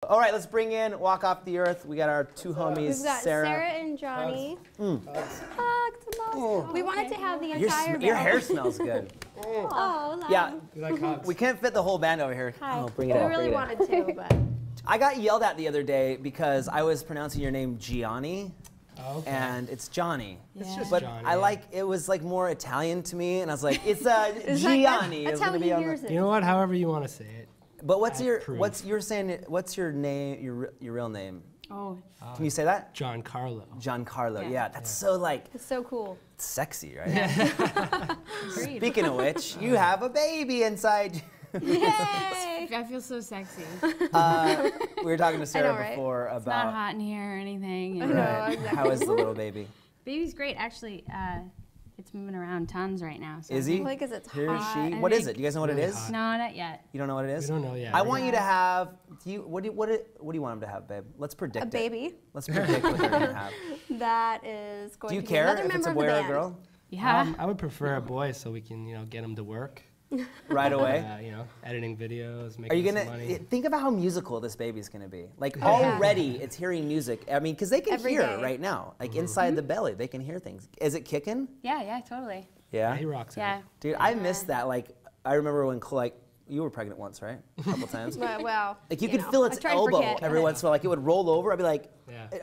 All right, let's bring in Walk Off the Earth. We got our two homies, We've got Sarah and Johnny. Hugs. We wanted to have the entire band. Your hair smells good. Oh, yeah. You like hugs? We can't fit the whole band over here. Hi. Oh, bring it We up. really wanted to, but. I got yelled at the other day because I was pronouncing your name Gianni. Oh, okay. And it's Johnny. It's just but Johnny. it was like more Italian to me, and I was like, it's Gianni. That's how he hears it. You know what? However you want to say it. But what's your name? Your real name? Oh. Can you say that? ShayCarl. ShayCarl. Yeah, that's so like. It's so cool. Sexy, right? Yeah. Speaking of which, you have a baby inside. Yay! I feel so sexy. We were talking to Sarah before about. It's not hot in here or anything. I know, exactly. How is the little baby? Baby's great, actually. It's moving around tons right now. So is he? Like, is it Here, hot? she? What is it? Do you guys know what it is? No, not yet. You don't know what it is? We don't know yet. I want you to have. What do you want him to have, babe? Let's predict A baby. Let's predict what they're gonna have. That is going Do you to be care another if it's member a of boy the or a band. girl? Yeah. I would prefer a boy so we can, get him to work. Right away. Editing videos, Are you making gonna some money. think about how musical this baby's gonna be? Like already, it's hearing music. I mean, because they can Every hear day. right now, like inside the belly, they can hear things. Is it kicking? Yeah, totally. Yeah. He rocks it. Yeah. Dude, I missed that. Like, I remember when you were pregnant once, right? A couple times. Well, Like you could feel its elbow every once in a while. Like it would roll over. I'd be like,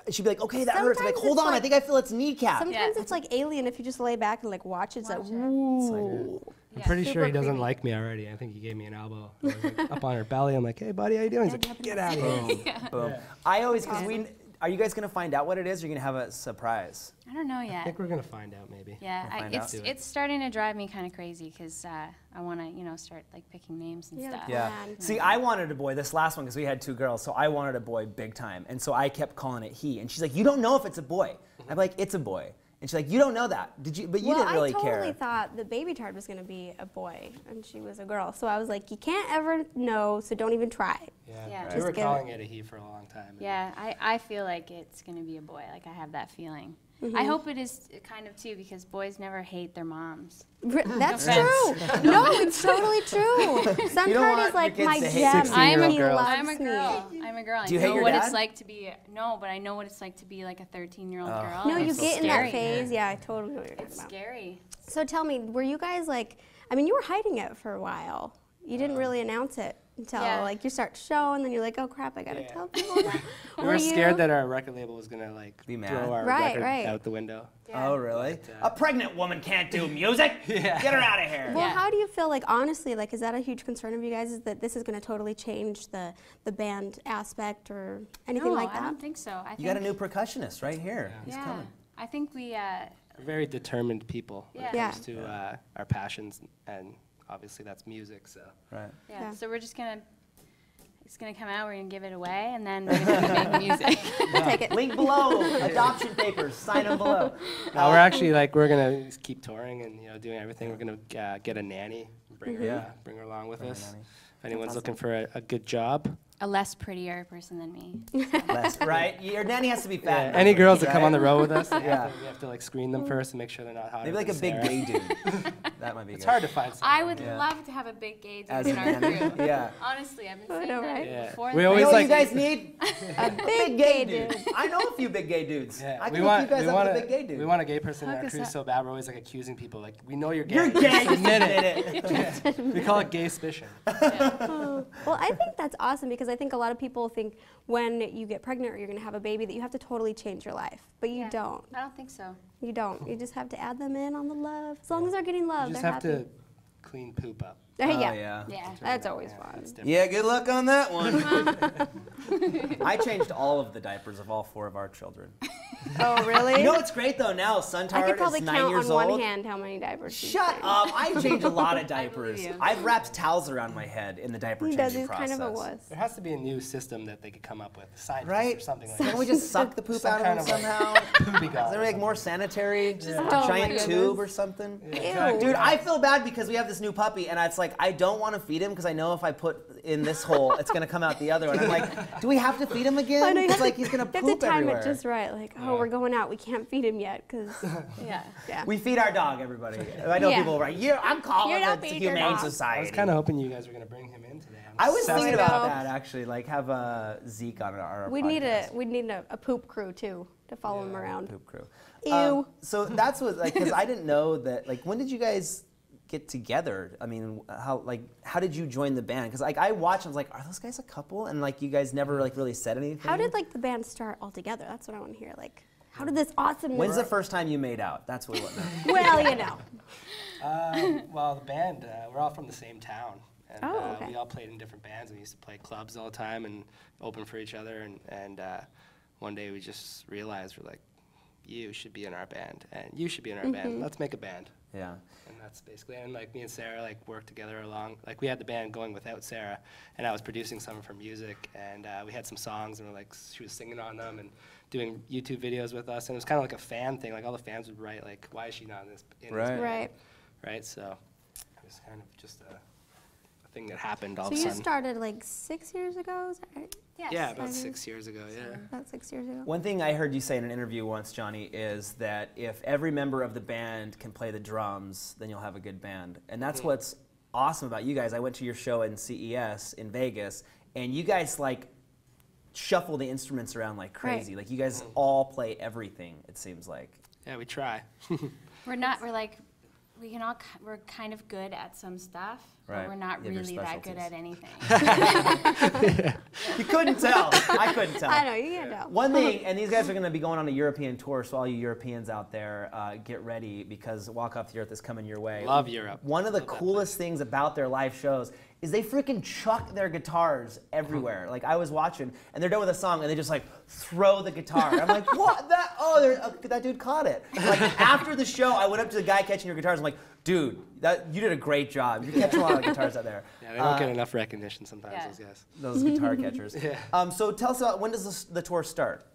she'd be like, okay, that hurts. I'm like, hold on, I think I feel its kneecap. Sometimes it's like alien if you just lay back and like watch it. It's like, ooh. I'm pretty sure he doesn't creepy. like me already. I think he gave me an elbow. I was like, up on her belly. I'm like, hey, buddy, how you doing? He's like, get out of here. Boom. I always, are you guys gonna find out what it is? Or are you gonna have a surprise? I don't know I yet. think we're going to find out maybe. Yeah, it's starting to drive me kind of crazy because I want to, start like picking names and stuff. Yeah. See, I wanted a boy, this last one, because we had 2 girls, so I wanted a boy big time. And so I kept calling it he. And she's like, you don't know if it's a boy. I'm like, it's a boy. And she's like, you don't know that. Did you? But you didn't really care. I totally thought the baby tard was going to be a boy, and she was a girl. So I was like, you can't ever know, so don't even try. Yeah. We were calling it a he for a long time. Yeah, I feel like it's going to be a boy. Like I have that feeling. I hope it is kind of too, because boys never hate their moms. That's true. No, it's totally true. Some part is like my gem. I'm a girl. I'm a girl. Do you hate I know your what dad? it's like to be but I know what it's like to be like a 13-year-old girl. No, you It's get in scary. that phase. Yeah, I totally know what you're talking It's about. scary. So tell me, were you guys like, I mean, you were hiding it for a while. You didn't really announce it until like you start to show, and then you're like, oh crap, I gotta tell people now. We were scared that our record label was going to like Be mad. throw our record Right. out the window. Oh, really? A pregnant woman can't do music? Get her out of here. Well, how do you feel, like, honestly, like, is that a huge concern of you guys, is that this is going to totally change the band aspect or anything like that? I don't think so. I think You got a new percussionist right here. He's yeah, coming. I think we. We're very determined people when it Yeah. comes to our passions, and obviously that's music. So Right. Yeah. So we're just gonna. It's gonna come out. We're gonna give it away, and then we're gonna make music. Take it. Link below. Adoption papers. Sign them below. we're actually we're gonna keep touring and doing everything. We're gonna get a nanny, bring her along with us. If anyone's looking for a good job. A less prettier person than me. Right? Your nanny has to be fat. Any girls that come on the road with us, we Yeah. have to screen them first and make sure they're not hot. Maybe like a big gay dude. That might be It's good. hard to find. I would love to have a big gay dude As in a our nanny? crew. Yeah. Honestly, I've been saying know, that right? Yeah. before. We You always know what you like guys need? A big gay dude. I know a few big gay dudes. Yeah, I can hook you guys up with a big gay dude. We want a gay person in Hook our us crew up. so bad. We're always accusing people we know you're gay. You're gay. Just admit Admit it. We call it gay suspicion. Well, I think that's awesome, because I think a lot of people think when you get pregnant or you're going to have a baby that you have to totally change your life, but you don't. I don't think so. You don't. You just have to add them in on the love. As long as they're getting love, You just they're have happy. to clean poop up. Yeah. Yeah. That's always fun. That's different. Yeah, good luck on that one. I changed all of the diapers of all 4 of our children. Oh, really? You know what's great though now? I Suntard could probably is 9 count years on old. one hand how many diapers she's Shut changed. up! I change a lot of diapers. you. I've wrapped towels around my head in the diaper He changing does. He's process. kind of a wuss. There has to be a new system that they could come up with, scientists Right? or something like Can't that. we just suck the poop Some out of kind them of, somehow? Poopy Is god there or like more something. sanitary? Oh my Giant goodness. tube or something? Ew. Dude, I feel bad because we have this new puppy, and it's like I don't want to feed him because I know if I put in this hole, it's gonna come out the other. And I'm like, do we have to feed him again? I know, you It's have like to- he's gonna You have poop to time everywhere. it just right. Like, oh, we're going out. We can't feed him yet, because Yeah. We feed our dog, everybody. I know Yeah. people are like, yeah, I'm calling You don't it feed your Humane dog. I Society. was kind of hoping you guys were going to bring him in today. I'm I was thinking about that actually, like have Zeke on our we podcast. need a poop crew too to follow him around. Poop crew. Ew. So that's what, like, because I didn't know that. Like, when did you guys get together? I mean, how did you join the band? Because like I watched, I was like, are those guys a couple? And like you guys never like really said anything. How did like the band start all together? That's what I want to hear. Like, how did this awesome? When's the first time you made out? That's what we want to know. Well, you know. Well, the band, we're all from the same town. And okay. we all played in different bands. We used to play clubs all the time and open for each other. And one day we just realized, we're like, you should be in our band, and you should be in our band. Let's make a band. Yeah. And that's basically, and like me and Sarah like worked together along, like we had the band going without Sarah, and I was producing some of her music, and we had some songs, and she was singing on them and doing YouTube videos with us, and it was kind of like a fan thing. Like all the fans would write, like, why is she not in this band? Right. Right. So it was kind of just a thing that happened all So of a you sudden. started like 6 years ago, is that right? Yes. Yeah, about 6 years ago. Yeah. About 6 years ago. One thing I heard you say in an interview once, Johnny, is that if every member of the band can play the drums, then you'll have a good band. And that's what's awesome about you guys. I went to your show in CES in Vegas, and you guys like shuffle the instruments around like crazy. Like you guys all play everything, it seems like. Yeah, we try. We're kind of good at some stuff, Right. but we're not You have your really that good specialties. at anything. You couldn't tell. I couldn't tell. I know, you can't tell. One thing, and these guys are going to be going on a European tour, so all you Europeans out there, get ready because Walk Off the Earth is coming your way. Love Europe. One of the coolest things about their live shows is they freaking chuck their guitars everywhere. Like I was watching, and they're done with a song, and they just like throw the guitar. I'm like, what? That dude caught it. Like after the show, I went up to the guy catching your guitars. I'm like, dude, you did a great job. You're catching a lot of guitars out there. Yeah, they don't get enough recognition sometimes, those guys. Those guitar catchers. Yeah. So tell us about, when does the tour start?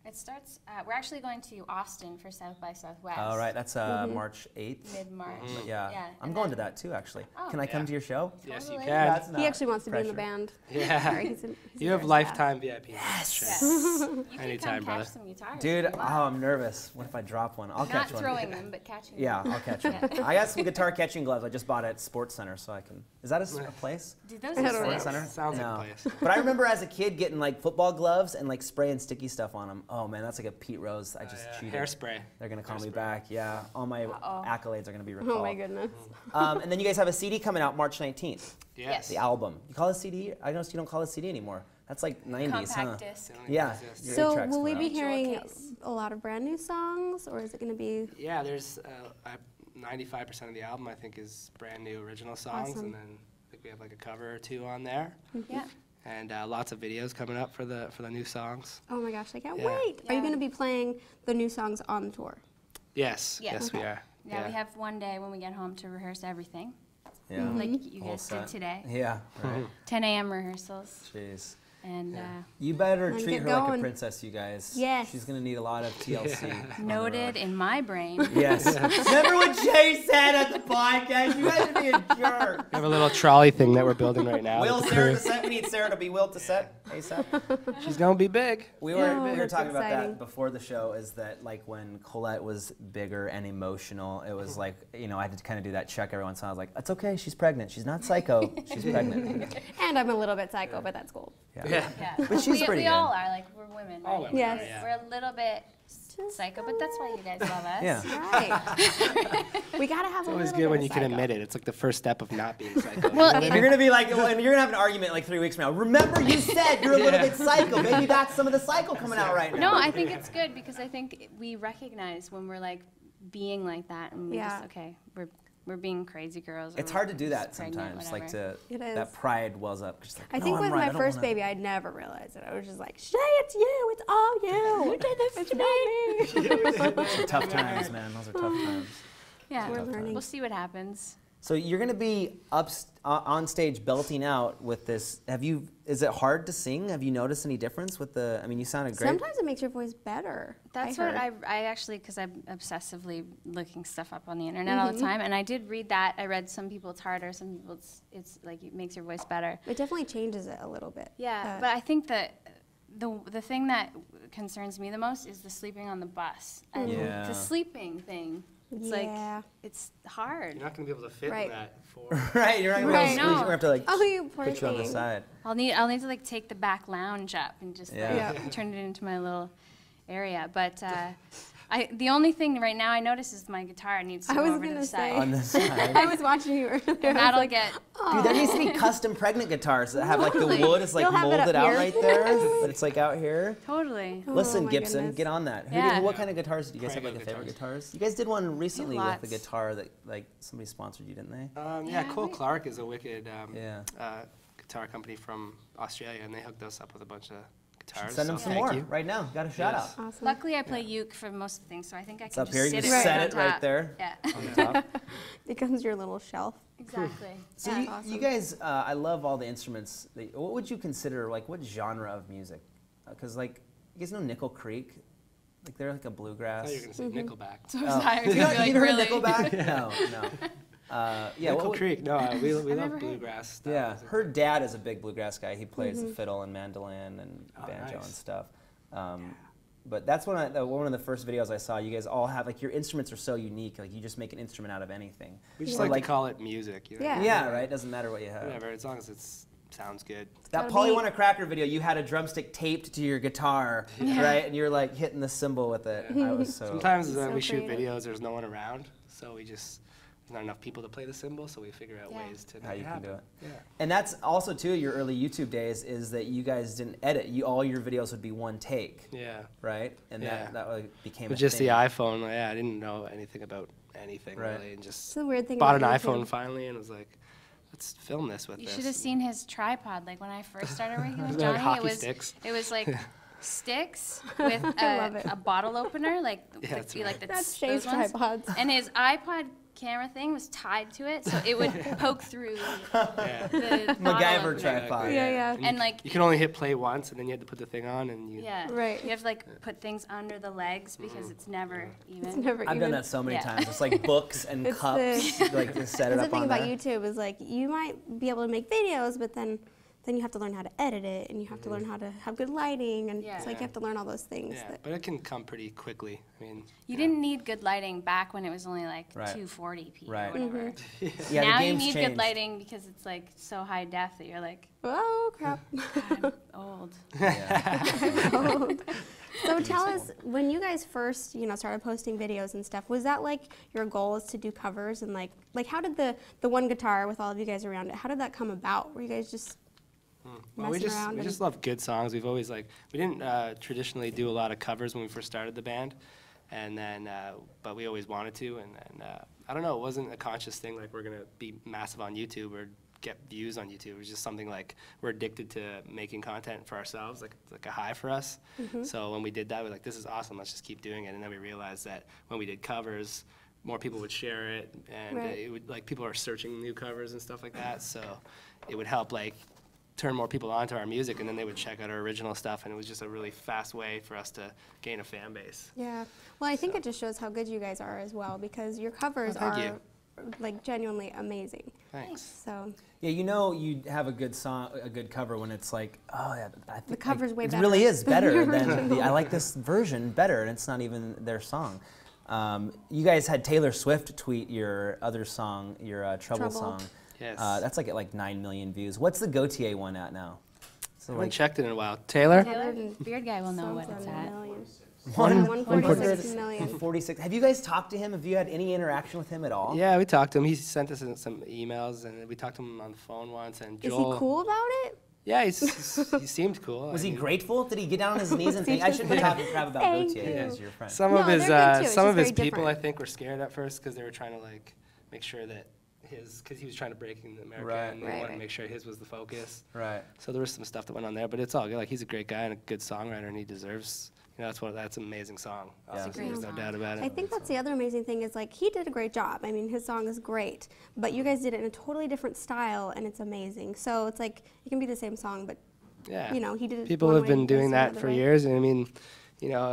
It starts, we're actually going to Austin for South by Southwest. All right, that's March 8th. Mid-March. Yeah. I'm and going then- to that too, actually. Oh. Can I come to your show? Yes, you Totally. can. That's not He actually wants to be in the pressure. band. Yeah. Sorry, he's You have very lifetime VIP. Yes. You can Anytime, come brother. catch some guitars. Dude, if you want. I'm nervous. What if I drop one? I'll Not catch one. throwing them, but catching Yeah, them. I'll catch one. I got some guitar catching gloves I just bought at Sports Center, so I can. Is that a place? Dude, those I are don't know. sick. Center? Sounds No. like a place. But I remember as a kid getting like football gloves and like spraying sticky stuff on them. Oh man, that's like a Pete Rose. I just cheated. Hairspray. They're gonna call me back. Yeah, all my accolades are gonna be recalled. Oh my goodness. And then you guys have a CD coming out March 19th. Yes. The album. You call it CD? I noticed you don't call it CD anymore. That's like 90s, huh? Compact disc. Yeah. Yeah. So tracks will we coming be out. hearing Case. a lot of brand new songs, or is it going to be? Yeah, there's 95% of the album I think is brand new original songs, Awesome. and then I think we have like a cover or two on there, Yeah. and lots of videos coming up for the new songs. Oh my gosh, I can't Yeah. wait! Are you Yeah. going to be playing the new songs on the tour? Yes, Yeah. yes we Okay. are. Yeah, we have one day when we get home to rehearse everything, Yeah. like you Whole guys did set. today. Yeah. Right. 10 a.m. rehearsals, Jeez. and You better Then treat get her like a going. princess, you guys. Yes. She's gonna need a lot of TLC. on the noted road. in my brain. Yes. Remember what Jay said at the podcast? You guys are being jerk. We have a little trolley thing that we're building right now. Will with the Sarah crew. to set? We need Sarah to be Will to set ASAP. She's gonna be big. We were that's talking about exciting. that before the show. Is that like when Colette was bigger and emotional? It was like I had to kind of do that check every once in a while. I was like, it's okay. She's pregnant. She's not psycho. She's pregnant. And I'm a little bit psycho, but that's cool. Yeah. Yeah. But she's we pretty all good. are, like, we're women, right? All women Yes. are, yeah. We're a little bit psycho, but that's why you guys love us. Yeah. Right. We gotta have It's a always little good bit when of you can psycho. admit it. It's like the first step of not being psycho. Well, You're gonna be like, well, and you're gonna have an argument like 3 weeks from now. Remember, you said you're a little bit psycho. Maybe that's some of the psycho coming out right now. No, I think it's good because I think we recognize when we're like being like that, and we Yeah. just we're being crazy girls. or It's hard to we're do that just pregnant, sometimes. Like whatever. to It is. that pride wells up. Just like, I no, think I'm with right. I my don't first wanna- baby, I'd never realized it. I was just like, Shay, it's you. It's all you. It's not me. Those are tough times, man. Those are tough times. Yeah, We're learning. we'll see what happens. So you're going to be on stage belting out with this. Is it hard to sing? Have you noticed any difference with the? I mean, you sounded great. Sometimes it makes your voice better. That's I what heard. I actually, because I'm obsessively looking stuff up on the internet all the time, and I did read that. I read some people it's harder, some people it's like it makes your voice better. It definitely changes it a little bit. Yeah, but I think that the thing that concerns me the most is the sleeping on the bus and Yeah. the sleeping thing. It's like, it's hard. You're not going to be able to fit in that 4. Right, you're not going Right. to be able to have to like you poor put you on the thing. side. I'll need to like take the back lounge up and just like, turn it into my little area. But the only thing right now I notice is my guitar needs to go over to the side. On the side. I was watching you earlier. And that'll get. Dude, there needs to be custom pregnant guitars that have like the wood is like You'll have it molded up out here. right there, but it's like out here. Totally. Listen, my Gibson, goodness. get on that. Yeah. What kind of guitars do you guys have like a Pregnant favorite guitars? You guys did one recently with the lots. guitar that like somebody sponsored you, didn't they? Yeah, Cole Clark is a wicked guitar company from Australia, and they hooked us up with a bunch of guitars. Send them so some thank more you. right now. Got a shout out. Awesome. Luckily, I play uke for most of the things, so I think I can up just here, you sit just it set right it on right top. there. Yeah. On the top. Becomes your little shelf. Exactly. So Yeah. you guys, I love all the instruments. What would you consider, like, what genre of music? Because, like, you guys know Nickel Creek? Like, they're like a I bluegrass. thought you were going to say Nickelback. So was I. I was You gonna be like, heard really? Nickelback? No. Yeah, Nickel Creek, no, we never love heard. bluegrass stuff. Yeah, her dad is a big bluegrass guy. He plays the fiddle and mandolin and banjo nice. and stuff. But that's one of the first videos I saw. You guys all have, like, your instruments are so unique. Like, you just make an instrument out of anything. We just So, like to call it music. You know? Yeah. Yeah, right? Doesn't matter what you have. Whatever, as long as it sounds good. That gotta Polly be- Want a Cracker video, you had a drumstick taped to your guitar, right? And you're like hitting the cymbal with it. I was so. Sometimes So we shoot creative. videos, there's no one around, so there's not enough people to play the cymbal, so we figure out ways to How make you it can happen. do it. Yeah. And that's also too your early YouTube days is that you guys didn't edit. All your videos would be one take, Yeah. right? And Yeah. that like, became With a just thing. the iPhone, yeah, I didn't know anything about anything Right. really, and It's just the weird thing bought an about iPhone YouTube. finally and was like, let's film this with You this. should have seen his tripod. Like when I first started working with They're like Johnny, hockey sticks. it was like sticks with I love it. a bottle opener, like Yeah, that's right. like That's those Shay's ones. tripods. And his iPod camera thing was tied to it, so it would poke through Yeah. the bottle MacGyver opener. tripod. Yeah. And like You can only hit play once, and then you had to put the thing on, and you. yeah, Right. You have to like put things under the legs because it's never even. It's never I've even. done that so many Yeah. times. It's like books and It's cups, like just set it That's the up thing on about there. YouTube is like you might be able to make videos, but then you have to learn how to edit it, and you have to learn how to have good lighting, and Yeah. it's like you have to learn all those things. Yeah, that, but it can come pretty quickly. I mean, You didn't need good lighting back when it was only like Right. 240p Right. or whatever. Yeah, Now the you game's need changed. good lighting because it's like so high def that you're like, oh crap! I'm old. Yeah. So tell us, when you guys first, started posting videos and stuff, was that like your goal is to do covers and like how did the one guitar with all of you guys around it? How did that come about? Were you guys just well, we messing around? just love good songs. We've always we didn't traditionally do a lot of covers when we first started the band, and then but we always wanted to, and then I don't know, it wasn't a conscious thing like we're gonna be massive on YouTube or get views on YouTube. It was just something like we're addicted to making content for ourselves, like it's like a high for us. So when we did that, we were like, this is awesome. Let's just keep doing it. And then we realized that when we did covers, more people would share it, and Right. it would like people are searching new covers and stuff like that. So it would help like turn more people onto our music, and then they would check out our original stuff, and it was just a really fast way for us to gain a fan base. Yeah. Well, I think it just shows how good you guys are as well, because your covers Thank are you. like genuinely amazing. Thanks. So Yeah, you have a good song, a good cover when it's like, oh yeah, I think cover's way it better really is better than your than I like this version better, and it's not even their song. You guys had Taylor Swift tweet your other song, your Trouble song. Yes. That's like at like 9 million views. What's the Wtkgts one at now? So I haven't checked it in a while. Taylor? Taylor, Beard Guy will know what it's at. 146 million. 146. Have you guys talked to him? Have you had any interaction with him at all? Yeah, we talked to him. He sent us some emails, and we talked to him on the phone once. And Is Joel, he cool about it? Yeah, he seemed cool. Was I he mean, grateful? Did he get down on his knees and thank? I shouldn't be talking crap about Thank Wtkgts you. as your friend. Some No, of his they're good too. It's some of just his very people, I different. think, were scared at first because they were trying to like make sure that because he was trying to break into America, Right. and they Right, wanted right. to make sure his was the focus. Right. So there was some stuff that went on there, but it's all good. Like he's a great guy and a good songwriter, and he deserves. That's an amazing song. Yeah. It's a great There's no song. doubt about it. I think that's the other amazing thing is like he did a great job. I mean, his song is great, but you guys did it in a totally different style, and it's amazing. So it's like it can be the same song, but Yeah. he did it. People one have way, been you guys doing did it that another for way. years, and I mean,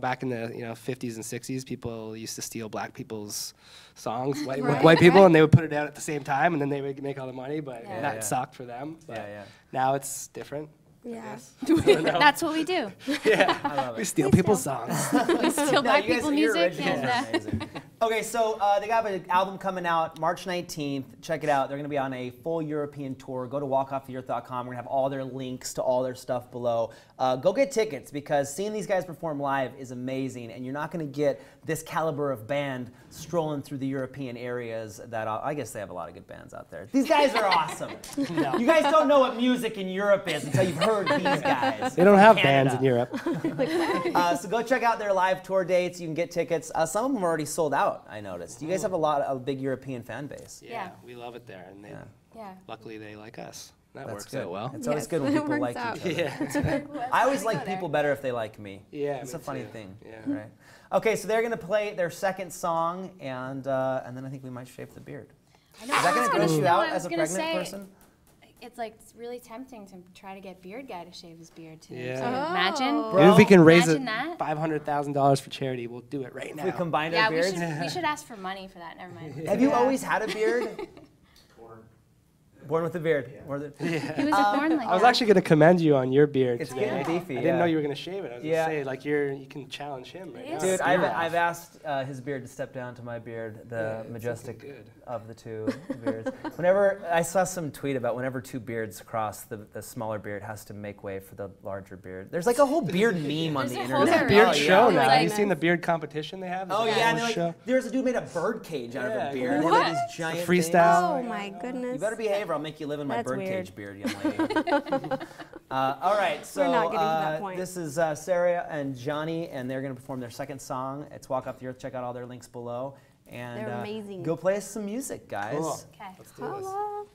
back in the 50s and 60s, people used to steal black people's songs, white people, and they would put it out at the same time, and then they would make all the money, but Yeah. that Yeah. sucked for them. But Yeah, yeah. now it's different. I Yeah. guess. That's what we do. Yeah, I love we it. steal We people's steal. songs. We steal No, black you guys, people your music original and is amazing. Okay, so they got an album coming out March 19th. Check it out. They're going to be on a full European tour. Go to walkofftheearth.com. We're going to have all their links to all their stuff below. Go get tickets because seeing these guys perform live is amazing, and you're not going to get this caliber of band strolling through the European areas that I guess they have a lot of good bands out there. These guys are awesome. No. You guys don't know what music in Europe is until you've heard these guys. They don't have bands in Europe. So go check out their live tour dates. You can get tickets. Some of them are already sold out. I noticed. You guys have a big European fan base. Yeah, we love it there, and luckily they like us. That works out well. It's always good when people like each other. I always like people better if they like me. Yeah, it's a funny thing. Yeah. Right. Okay, so they're gonna play their second song, and then I think we might shave the beard. Is that gonna gross you out as a pregnant person? It's like it's really tempting to try to get Beard Guy to shave his beard too. Yeah. So imagine. Maybe if we can raise Imagine that. $500,000 for charity, we'll do it right now. If we combined our beards? We should ask for money for that. Never mind. Have you always had a beard? Born with a beard. He was born like I was actually going to commend you on your beard. It's today. getting beefy. I didn't know you were going to shave it. I was going Yeah. to say, like, you can challenge him right now. Dude, I've asked his beard to step down to my beard, the majestic of the two beards. Whenever I saw some tweet about whenever two beards cross, the smaller beard has to make way for the larger beard. There's like a whole beard meme on the internet. There's a beard show now. Like, Have you seen the beard competition they have? Oh yeah, and show. there's a dude made a bird cage out of a beard. What? Like these giant Freestyle. Oh my goodness. You better behave or I'll make you live in my That's bird weird. cage beard, young lady. All right, so We're not getting to that point. this is Sarah and Johnny, and they're going to perform their second song. It's Walk Off the Earth. Check out all their links below. And They're amazing. Go play us some music, guys. Cool. Okay. Let's do this. Hello.